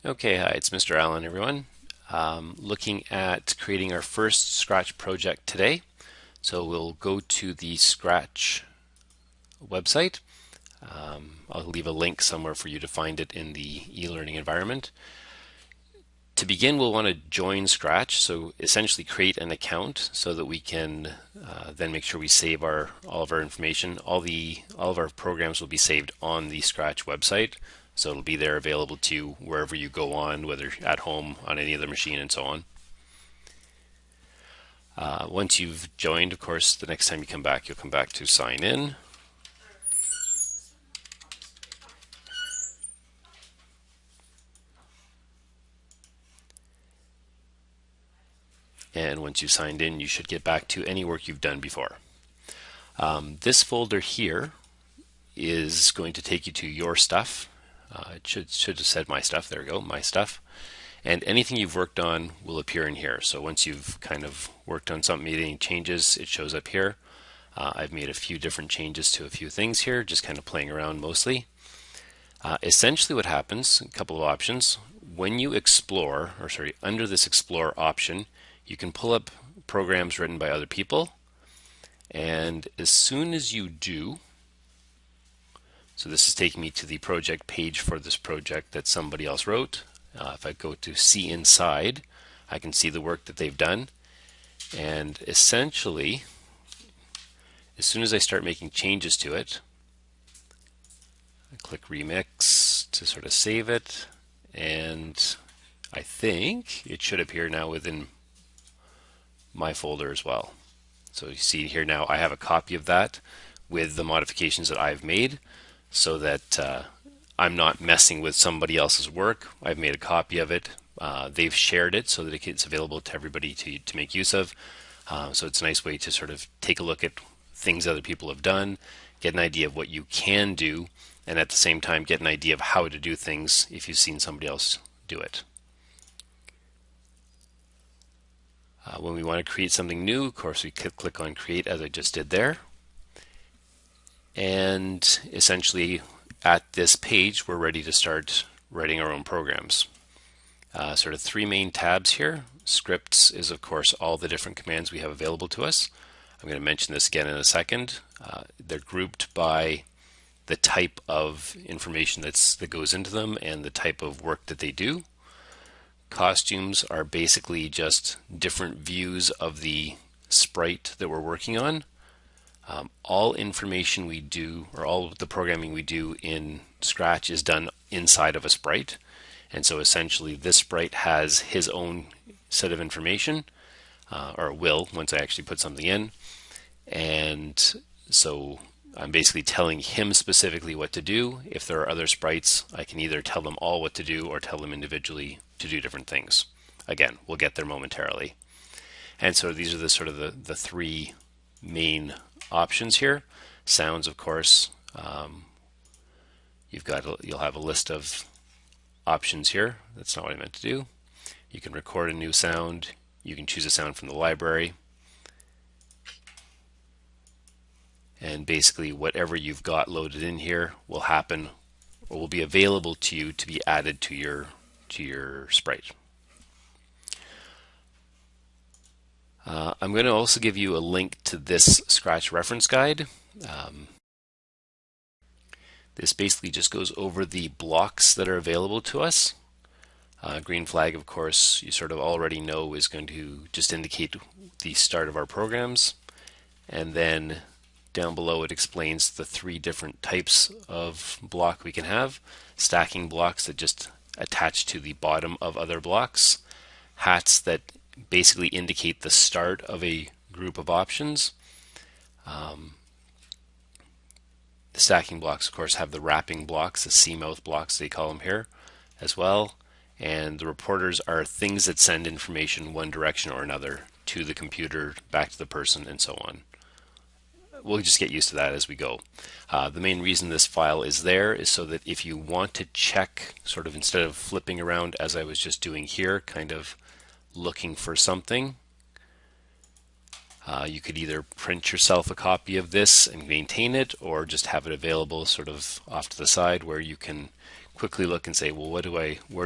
Okay, hi, it's Mr. Allen, everyone. Looking at creating our first Scratch project today. So we'll go to the Scratch website. I'll leave a link somewhere for you to find it in the e-learning environment. To begin, we'll want to join Scratch, so essentially create an account so that we can then make sure we save all of our information. All of our programs will be saved on the Scratch website, so it'll be there available to you wherever you go on, whether at home, on any other machine, and so on. Once you've joined, of course, the next time you come back, you'll come back to sign in. And once you've signed in, you should get back to any work you've done before. This folder here is going to take you to your stuff. It should have said my stuff. There we go, my stuff. And anything you've worked on will appear in here. So once you've kind of worked on something, made any changes, it shows up here. I've made a few different changes to a few things here, just kind of playing around mostly. Essentially what happens, a couple of options. When you explore, or sorry, under this explore option, you can pull up programs written by other people. And as soon as you do, so this is taking me to the project page for this project that somebody else wrote. If I go to see inside, I can see the work that they've done. And essentially, as soon as I start making changes to it, I click remix to sort of save it. And I think it should appear now within my folder as well. So you see here now I have a copy of that with the modifications that I've made so that I'm not messing with somebody else's work. I've made a copy of it. They've shared it so that it's available to everybody to make use of. So it's a nice way to sort of take a look at things other people have done, get an idea of what you can do, and at the same time get an idea of how to do things if you've seen somebody else do it. When we want to create something new, of course, we click on create as I just did there. And essentially at this page, we're ready to start writing our own programs. Sort of three main tabs here. Scripts is, of course, all the different commands we have available to us. I'm going to mention this again in a second. They're grouped by the type of information that goes into them and the type of work that they do. Costumes are basically just different views of the sprite that we're working on. All information we do, or all of the programming we do in Scratch, is done inside of a sprite. And so essentially this sprite has his own set of information, or will once I actually put something in. And so I'm basically telling him specifically what to do. If there are other sprites, I can either tell them all what to do or tell them individually to do different things. Again, we'll get there momentarily. And so these are the sort of the three main options here. Sounds, of course, you'll have a list of options here. That's not what I meant to do. You can record a new sound. You can choose a sound from the library. And basically whatever you've got loaded in here will happen or will be available to you to be added to your sprite. I'm going to also give you a link to this Scratch reference guide. This basically just goes over the blocks that are available to us. Green flag, of course, you sort of already know is going to just indicate the start of our programs. And then down below it explains the three different types of block we can have. Stacking blocks that just attach to the bottom of other blocks. Hats that basically indicate the start of a group of options. The stacking blocks, of course, have the wrapping blocks, the C-mouth blocks they call them here as well. And the reporters are things that send information one direction or another to the computer, back to the person, and so on. We'll just get used to that as we go. The main reason this file is there is so that if you want to check, sort of instead of flipping around as I was just doing here, kind of looking for something, you could either print yourself a copy of this and maintain it, or just have it available sort of off to the side where you can quickly look and say, well, where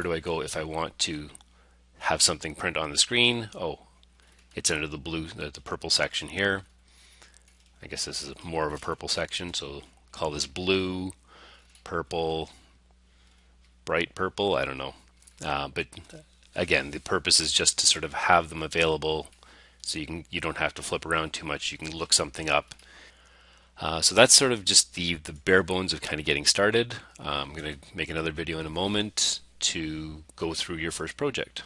do I go if I want to have something print on the screen? Oh, it's under the blue, the purple section here. I guess this is more of a purple section, so call this blue, purple, bright purple. I don't know, but again, the purpose is just to sort of have them available, so you don't have to flip around too much. You can look something up. So that's sort of just the bare bones of kind of getting started. I'm going to make another video in a moment to go through your first project.